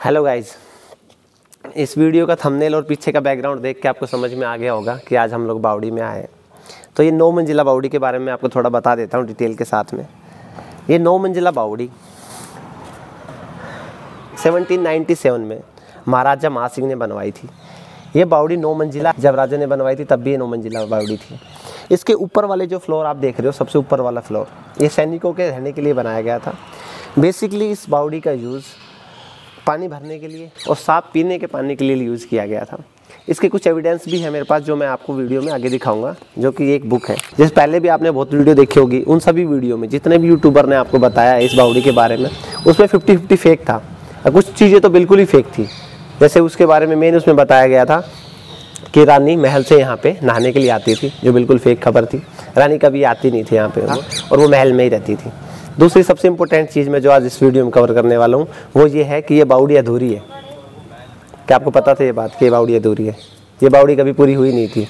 Hello guys, इस video का thumbnail और पीछे का बैकग्राउंड देख के आपको समझ में आ गया होगा कि आज हम लोग बावड़ी में आए हैं। तो ये 9 मंजिला बावड़ी के बारे में आपको थोड़ा बता देता हूँ डिटेल के साथ में। ये 9 मंजिला बावड़ी 1797 में महाराजा मान सिंह ने बनवाई थी। ये बावड़ी 9 मंजिला जब राजा ने बनवाई थी तब भी ये 9 मंजिला बावड़ी थी। इसके ऊपर वाले जो फ्लोर आप देख रहे हो, सबसे ऊपर वाला फ्लोर, ये सैनिकों के रहने के लिए बनाया गया था। बेसिकली इस बावड़ी का यूज़ पानी भरने के लिए और साफ पीने के पानी के लिए यूज़ किया गया था। इसके कुछ एविडेंस भी है मेरे पास जो मैं आपको वीडियो में आगे दिखाऊंगा, जो कि एक बुक है। जैसे पहले भी आपने बहुत वीडियो देखी होगी, उन सभी वीडियो में जितने भी यूट्यूबर ने आपको बताया इस बावड़ी के बारे में, उसमें 50-50 फेक था और कुछ चीज़ें तो बिल्कुल ही फेक थी। जैसे उसके बारे में मेन उसमें बताया गया था कि रानी महल से यहाँ पे नहाने के लिए आती थी, जो बिल्कुल फेक खबर थी। रानी कभी आती नहीं थी यहाँ पे और वो महल में ही रहती थी। दूसरी सबसे इम्पोर्टेंट चीज़ मैं जो आज इस वीडियो में कवर करने वाला हूँ वो ये है कि ये बावड़ी अधूरी है। क्या आपको पता था ये बात कि ये बावड़ी अधूरी है? ये बावड़ी कभी पूरी हुई नहीं थी,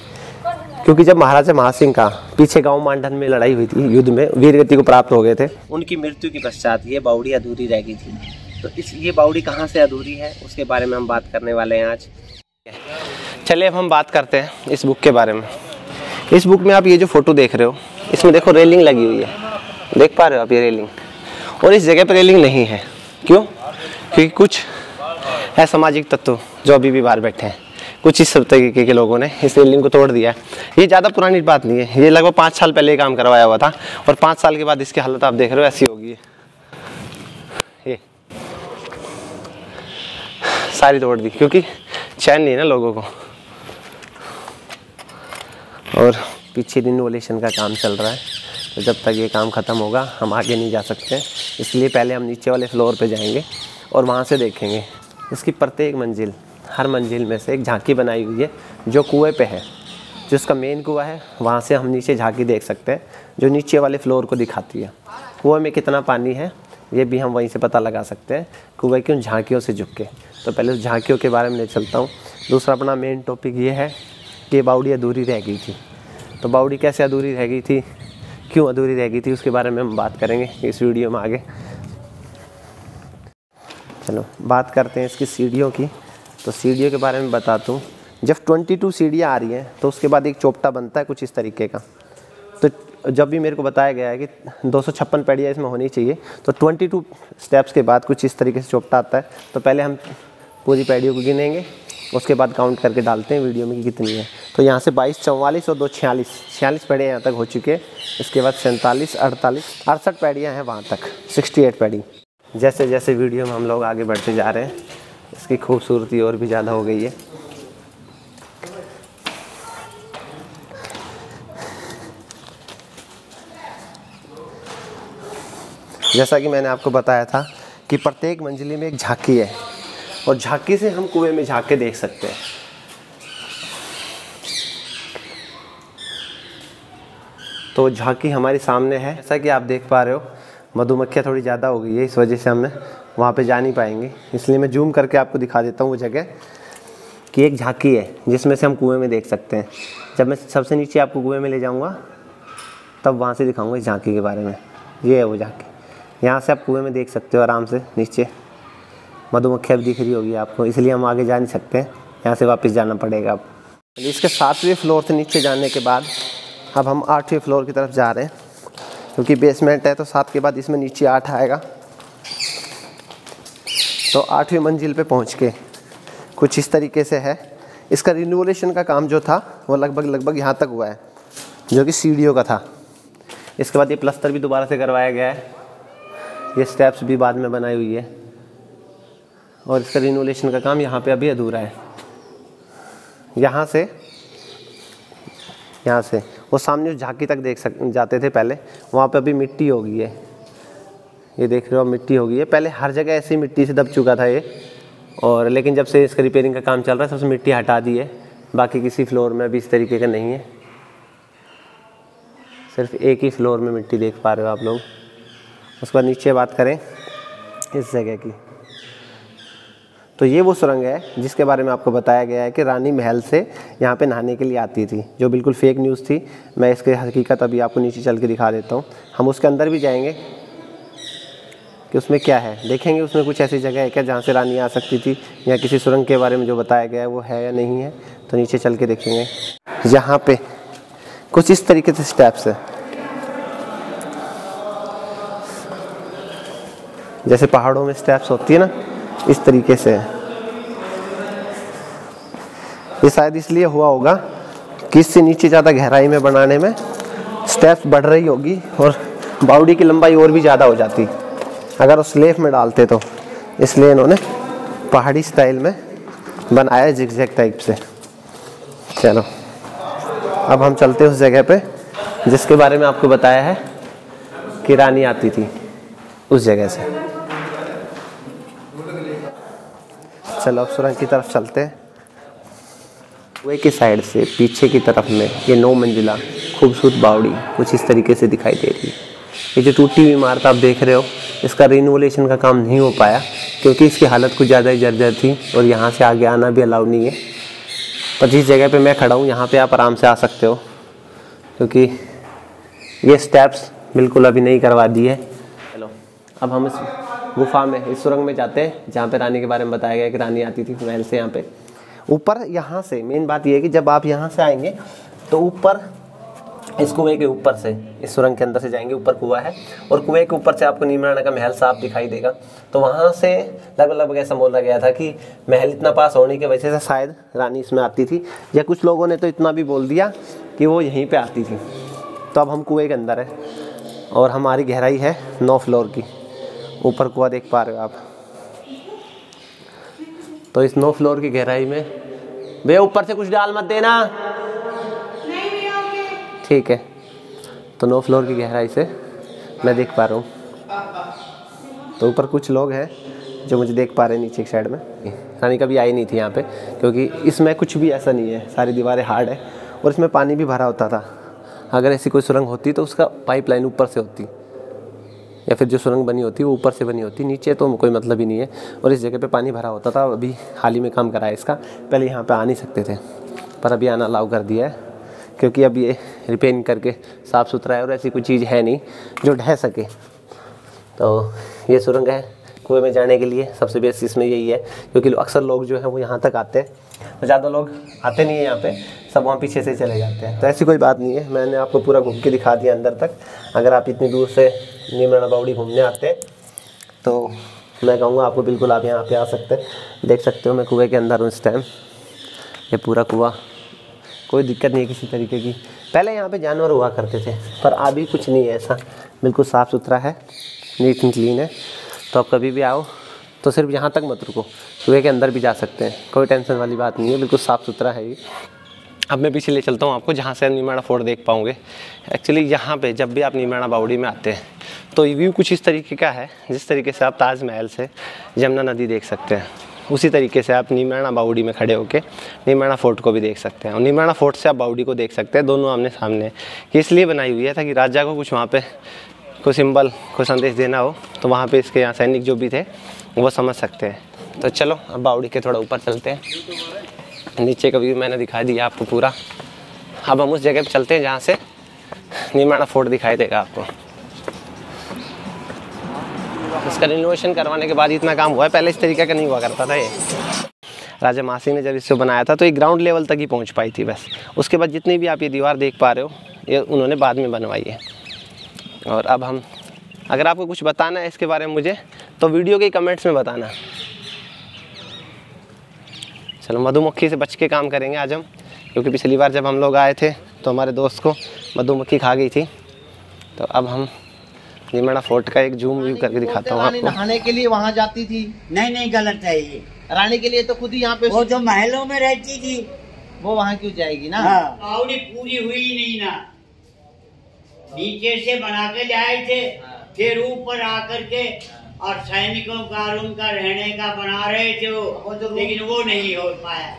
क्योंकि जब महाराजा मान सिंह का पीछे गांव मांडन में लड़ाई हुई थी, युद्ध में वीरगति को प्राप्त हो गए थे, उनकी मृत्यु के पश्चात ये बावड़ी अधूरी रह गई थी। तो ये बावड़ी कहाँ से अधूरी है उसके बारे में हम बात करने वाले हैं आज। चलिए अब हम बात करते हैं इस बुक के बारे में। इस बुक में आप ये जो फोटो देख रहे हो, इसमें देखो रेलिंग लगी हुई है, देख पा रहे हो आप ये रेलिंग। और इस जगह पर रेलिंग नहीं है, क्यों? क्योंकि कुछ असामाजिक तत्व जो अभी भी बाहर बैठे हैं, कुछ इस तरीके के लोगों ने इस रेलिंग को तोड़ दिया है। ये ज़्यादा पुरानी बात नहीं है, ये लगभग 5 साल पहले काम करवाया हुआ था और 5 साल के बाद इसकी हालत आप देख रहे हो ऐसी होगी। ये सारी तोड़ दी क्योंकि चैन नहीं है ना लोगों को। और पीछे रिनोवेशन का काम चल रहा है, तो जब तक ये काम ख़त्म होगा हम आगे नहीं जा सकते। इसलिए पहले हम नीचे वाले फ्लोर पे जाएंगे और वहाँ से देखेंगे। इसकी प्रत्येक मंजिल, हर मंजिल में से एक झांकी बनाई हुई है जो कुएं पे है। जो इसका मेन कुआं है वहाँ से हम नीचे झांकी देख सकते हैं जो नीचे वाले फ्लोर को दिखाती है। कुएं में कितना पानी है ये भी हम वहीं से पता लगा सकते हैं, कुएं की उन झांकियों से झुक के। तो पहले उस झांकियों के बारे में ले चलता हूँ। दूसरा अपना मेन टॉपिक ये है कि बावड़ी अधूरी रह गई थी। तो बावड़ी कैसे अधूरी रह गई थी, क्यों अधूरी रह गई थी, उसके बारे में हम बात करेंगे इस वीडियो में आगे। चलो बात करते हैं इसकी सीढ़ियों की। तो सीढ़ियों के बारे में बताता हूँ। जब 22 सीढ़ियाँ आ रही हैं तो उसके बाद एक चोपटा बनता है कुछ इस तरीके का। तो जब भी मेरे को बताया गया है कि 256 पैड़ियाँ इसमें होनी चाहिए, तो 22 स्टेप्स के बाद कुछ इस तरीके से चोपटा आता है। तो पहले हम पूरी पैड़ियों को गिनेंगे, उसके बाद काउंट करके डालते हैं वीडियो में कि कितनी है। तो यहाँ से 22, 44 और 2 46 पैड़ियाँ यहाँ तक हो चुके हैं। इसके बाद 47, 48, 68 पैड़ियाँ हैं वहाँ तक, 68 पैड़ी। जैसे जैसे वीडियो में हम लोग आगे बढ़ते जा रहे हैं इसकी खूबसूरती और भी ज़्यादा हो गई है। जैसा कि मैंने आपको बताया था कि प्रत्येक मंजिले में एक झांकी है और झांकी से हम कुएं में झांक के देख सकते हैं। तो झांकी हमारे सामने है, जैसा कि आप देख पा रहे हो। मधुमक्खियाँ थोड़ी ज़्यादा हो गई है, इस वजह से हमें वहाँ पे जा नहीं पाएंगे, इसलिए मैं जूम करके आपको दिखा देता हूँ वो जगह कि एक झांकी है जिसमें से हम कुएं में देख सकते हैं। जब मैं सबसे नीचे आपको कुएं में ले जाऊँगा तब वहाँ से दिखाऊँगा इस झांकी के बारे में। ये है वो झांकी, यहाँ से आप कुएं में देख सकते हो आराम से। नीचे मधुमक्खियाँ भी दिख रही होगी आपको, इसलिए हम आगे जा नहीं सकते, यहाँ से वापस जाना पड़ेगा अब। इसके 7वें फ्लोर से नीचे जाने के बाद अब हम 8वें फ्लोर की तरफ जा रहे हैं, क्योंकि बेसमेंट है तो 7 के बाद इसमें नीचे 8 आएगा। तो 8वें मंजिल पे पहुंच के कुछ इस तरीके से है। इसका रिनोवेशन का काम जो था वो लगभग यहाँ तक हुआ है, जो कि सीढ़ियों का था। इसके बाद ये प्लस्तर भी दोबारा से करवाया गया है, ये स्टेप्स भी बाद में बनाई हुई है और इसका रिनोवेशन का काम यहाँ पे अभी अधूरा है। यहाँ से वो सामने उस झांकी तक जाते थे पहले, वहाँ पे अभी मिट्टी हो गई है। ये देख रहे हो मिट्टी हो गई है, पहले हर जगह ऐसी मिट्टी से दब चुका था ये। और लेकिन जब से इसका रिपेयरिंग का काम चल रहा है सबसे मिट्टी हटा दी है। बाकी किसी फ्लोर में भी इस तरीके का नहीं है, सिर्फ एक ही फ्लोर में मिट्टी देख पा रहे हो आप लोग। उसके बाद नीचे बात करें इस जगह की, तो ये वो सुरंग है जिसके बारे में आपको बताया गया है कि रानी महल से यहाँ पे नहाने के लिए आती थी, जो बिल्कुल फेक न्यूज़ थी। मैं इसकी हकीकत अभी आपको नीचे चल के दिखा देता हूँ। हम उसके अंदर भी जाएंगे कि उसमें क्या है, देखेंगे उसमें कुछ ऐसी जगह है क्या जहाँ से रानी आ सकती थी, या किसी सुरंग के बारे में जो बताया गया है वो है या नहीं है। तो नीचे चल के देखेंगे। यहाँ पे कुछ इस तरीके से स्टेप्स है, जैसे पहाड़ों में स्टेप्स होती है ना, इस तरीके से है। ये शायद इसलिए हुआ होगा कि इससे नीचे ज़्यादा गहराई में बनाने में स्टेप्स बढ़ रही होगी और बावड़ी की लंबाई और भी ज़्यादा हो जाती अगर उस स्लेब में डालते तो, इसलिए इन्होंने पहाड़ी स्टाइल में बनाया है जिगजैग टाइप से। चलो अब हम चलते हैं उस जगह पे जिसके बारे में आपको बताया है कि रानी आती थी, उस जगह से। चलो अब सुरंग की तरफ चलते हैं। कुएं की साइड से पीछे की तरफ में ये 9 मंजिला खूबसूरत बावड़ी कुछ इस तरीके से दिखाई दे रही है। ये जो टूटी हुई इमारत आप देख रहे हो, इसका रिनोवेशन का काम नहीं हो पाया क्योंकि इसकी हालत कुछ ज़्यादा ही जर्जर थी और यहाँ से आगे आना भी अलाउ नहीं है। पर जिस जगह पे मैं खड़ा हूँ यहाँ पे आप आराम से आ सकते हो क्योंकि ये स्टेप्स बिल्कुल अभी नहीं करवा दी है। चलो अब हम इस गुफा में, इस सुरंग में जाते हैं जहाँ पे रानी के बारे में बताया गया कि रानी आती थी महल से। यहाँ पे ऊपर, यहाँ से मेन बात ये है कि जब आप यहाँ से आएंगे तो ऊपर इस कुएं के ऊपर से, इस सुरंग के अंदर से जाएंगे, ऊपर कुआं है और कुएं के ऊपर से आपको नीम राणा का महल साफ दिखाई देगा। तो वहाँ से लगभग ऐसा बोला गया था कि महल इतना पास होने की वजह से शायद रानी इसमें आती थी, या कुछ लोगों ने तो इतना भी बोल दिया कि वो यहीं पे आती थी। तो अब हम कुएं के अंदर है और हमारी गहराई है 9 फ्लोर की। ऊपर कुआं देख पा रहे हो आप। तो इस 9 फ्लोर की गहराई में भैया ऊपर से कुछ डाल मत देना, ठीक है। तो 9 फ्लोर की गहराई से मैं देख पा रहा हूँ। तो ऊपर कुछ लोग हैं जो मुझे देख पा रहे हैं नीचे की साइड में। रानी कभी आई नहीं थी यहाँ पे क्योंकि इसमें कुछ भी ऐसा नहीं है, सारी दीवारें हार्ड है और इसमें पानी भी भरा होता था। अगर ऐसी कोई सुरंग होती तो उसका पाइपलाइन ऊपर से होती, या फिर जो सुरंग बनी होती वो ऊपर से बनी होती, नीचे तो कोई मतलब ही नहीं है। और इस जगह पे पानी भरा होता था। अभी हाल ही में काम करा है इसका, पहले यहाँ पे आ नहीं सकते थे पर अभी आना अलाउ कर दिया है क्योंकि अब ये रिपेयरिंग करके साफ़ सुथरा है और ऐसी कोई चीज़ है नहीं जो ढह सके। तो ये सुरंग है कुएं में जाने के लिए। सबसे बेस्ट इसमें यही है क्योंकि अक्सर लोग जो हैं वो यहाँ तक आते हैं, तो ज़्यादा लोग आते नहीं है यहाँ पे, सब वहाँ पीछे से चले जाते हैं। तो ऐसी कोई बात नहीं है, मैंने आपको पूरा घूम के दिखा दिया अंदर तक। अगर आप इतनी दूर से नीम राणा बावड़ी घूमने आते हैं तो मैं कहूँगा आपको बिल्कुल आप यहाँ पे आ सकते हैं। देख सकते हो मैं कुएं के अंदर हूँ इस टाइम। ये पूरा कुआं, कोई दिक्कत नहीं है किसी तरीके की। पहले यहाँ पे जानवर हुआ करते थे पर अभी कुछ नहीं है ऐसा, बिल्कुल साफ़ सुथरा है, नीट एंड क्लीन है। तो आप कभी भी आओ तो सिर्फ यहाँ तक मत रुको, कुएं के अंदर भी जा सकते हैं, कोई टेंशन वाली बात नहीं है, बिल्कुल साफ़ सुथरा है ये। अब मैं पीछे ले चलता हूँ आपको जहाँ से नीम राणा फोर्ट देख पाओगे। एक्चुअली यहाँ पे जब भी आप नीम राणा बावड़ी में आते हैं तो व्यू कुछ इस तरीके का है, जिस तरीके से आप ताजमहल से यमुना नदी देख सकते हैं, उसी तरीके से आप नीम राणा बावड़ी में खड़े होकर नीम राणा फोर्ट को भी देख सकते हैं। और नीम राणा फोर्ट से आप बावड़ी को देख सकते हैं, दोनों आमने सामने। ये इसलिए बनाई हुई है ताकि राजा को कुछ वहाँ पे कोई सिंबल, कोई संदेश देना हो तो वहाँ पे इसके यहाँ सैनिक जो भी थे वो समझ सकते हैं। तो चलो अब बावड़ी के थोड़ा ऊपर चलते हैं। नीचे का व्यू मैंने दिखा दिया आपको पूरा। अब हम उस जगह पे चलते हैं जहाँ से नीम राणा फोर्ट दिखाई देगा आपको। इसका रिनोवेशन करवाने के बाद इतना काम हुआ है, पहले इस तरीके का नहीं हुआ करता था। ये राजा मासिंह ने जब इसको बनाया था तो ये ग्राउंड लेवल तक ही पहुँच पाई थी बस। उसके बाद जितनी भी आप ये दीवार देख पा रहे हो ये उन्होंने बाद में बनवाई है। और अब हम, अगर आपको कुछ बताना है इसके बारे में मुझे तो वीडियो के कमेंट्स में बताना। चलो मधुमक्खी से बच के काम करेंगे आज हम, क्योंकि पिछली बार जब हम लोग आए थे तो हमारे दोस्त को मधुमक्खी खा गई थी। तो अब हम नीम राणा फोर्ट का एक जूम व्यू करके दिखाता हूँ आपको। नहाने के लिए वहाँ जाती थी। नहीं गलत है ये। रानी के लिए तो खुद ही यहाँ पे, वो जो महलों में रहती थी वो वहाँ क्यों जाएगी ना। हाँ। बावड़ी पूरी हुई नहीं ना, नीचे से बना के ले आए थे, फिर ऊपर आकर के और सैनिकों का रूम का रहने का बना रहे थे वो, लेकिन वो नहीं हो पाया।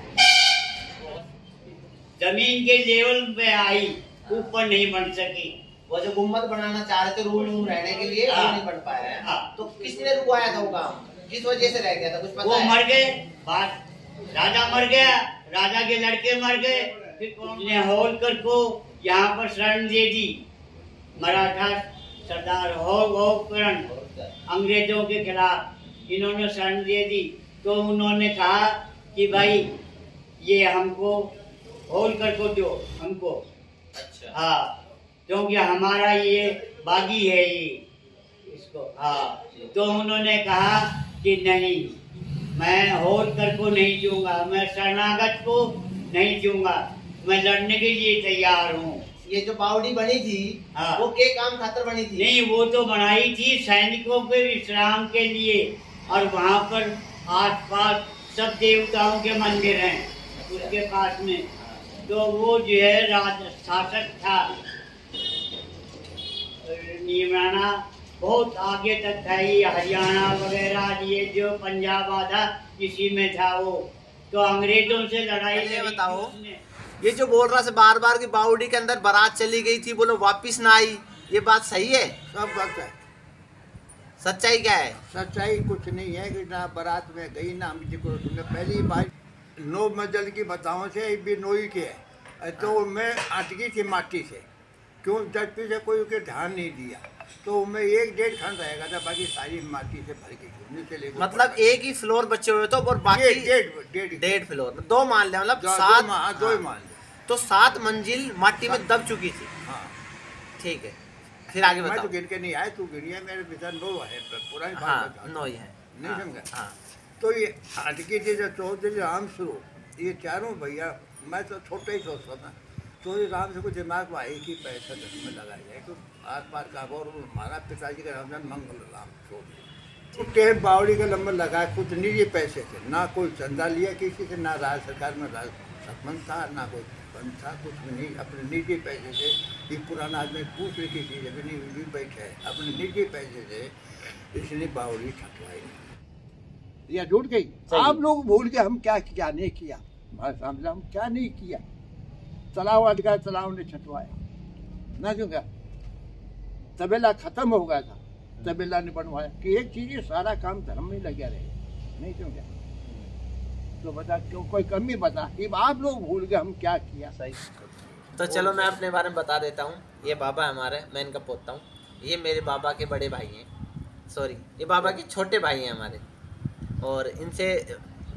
जमीन के लेवल पे आई, ऊपर नहीं बन सकी। वो जो गुम्बद बनाना चाह रहे थे रूम रहने के लिए, वो नहीं बन पाया है। तो किसने रुकवाया था वो काम, किस वजह से रह गया था, कुछ पता वो है? मर गए, राजा मर गया, राजा के लड़के मर गए, फिर कौन ने होलकर को यहाँ पर शरण दे दी। मराठा सरदार होलकरण अंग्रेजों के खिलाफ इन्होंने शरण दे दी, तो उन्होंने कहा कि भाई ये हमको होलकर को दो हमको। अच्छा। हाँ, क्योंकि हमारा ये बागी है ये इसको। हाँ, तो उन्होंने कहा कि नहीं, मैं होलकर को नहीं दूंगा, मैं शरणागत को नहीं दूंगा, मैं लड़ने के लिए तैयार हूँ। ये जो बावड़ी बनी थी, हाँ। वो के काम खातर बनी थी? नहीं, वो तो बनाई थी सैनिकों के विश्राम के लिए, और वहाँ पर आसपास सब देवताओं के मंदिर हैं उसके पास में। तो वो जो है राज शासक था नियमराना, बहुत आगे तक था, ये हरियाणा वगैरह ये जो पंजाब आधा इसी में था वो। तो अंग्रेजों से लड़ाई ये लड़ी बताओ, थी उसने। ये जो बोल रहा से बार बार की बावड़ी के अंदर बारात चली गई थी, बोलो वापिस ना आई, ये बात सही है? सब गलत है। सच्चाई क्या है? सच्चाई कुछ नहीं है कि ना बारात में गई ना हम जिक्र सुने। पहली बार 9 मंजिल की बताओ से भी नोई के है, तो मैं अटकी थी माटी से, क्यों जबकि से कोई उसके ध्यान नहीं दिया, तो मैं 1-1.5 खंड रहेगा था, बाकी सारी माटी से भर गई। नीचे ले गई। मतलब एक ही फ्लोर बचे हुए तो, और बाकी डेढ़ 1.5 फ्लोर, 2 मान ले, मतलब 7। दो ही मान ले। तो 7 मंजिल माटी में दब चुकी थी। हाँ, ठीक है, फिर आगे मैं बताओ। तो गिन के नहीं आया, तू गिनिया, मेरे पिता 9 है, पूरा ही हाँ, बात बता। 9 ही है। नहीं समझा? हाँ, तो ये अटकी थी जो चौधरी राम स्वरूप, ये चारों भैया, मैं तो छोटा ही सोचता था, चौधरी राम से कुछ दिमाग में एक ही पैसा घर में लगाया जाए, तो आस पास का, और हमारा पिताजी का नाम था मंगल राम चौधरी। तो टेप बावड़ी का नंबर लगाया, कुछ निजी पैसे थे, ना कोई चंदा लिया किसी से, ना राज्य सरकार में संबंध था, ना कोई बंद था, कुछ भी नहीं, अपने निजी पैसे से। ये पुराना आदमी पूछ रही किसी जगह नहीं बैठे, अपने निजी पैसे से इसने बावड़ी छटवाई। या जुट गई। आप लोग भूल के हम क्या क्या नहीं किया, हमारे सामने हम क्या नहीं किया। तालाब अटका, तालाब ने छटवाया ना, क्यों क्या तबेला खत्म हो गया था, तबेला ने बनवाया कि एक चीज, ये सारा काम धर्म में लगा रहे, नहीं क्यों क्या? तो बता क्यों, कोई कमी बता, ये आप लोग भूल गए हम क्या किया। सही। तो चलो मैं अपने बारे में बता देता हूँ। ये बाबा हमारे, मैं इनका पोता हूँ। ये मेरे बाबा के बड़े भाई हैं, सॉरी ये बाबा के छोटे भाई हैं हमारे। और इनसे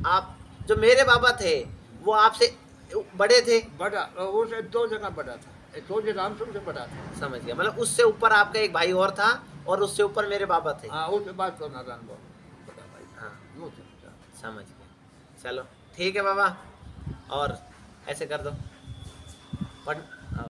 आप, जो मेरे बाबा थे वो आपसे बड़े थे? बड़ा, उसे 2 जगह बड़ा था, चौधरी राम से बड़ा था। समझ गया, मतलब उससे ऊपर आपका एक भाई और था, और उससे ऊपर मेरे बाबा थे। हाँ, उसके बाद तो नारायण बाबा बड़ा भाई। हाँ, वो समझा। समझ गया। चलो ठीक है बाबा, और ऐसे कर दो। बट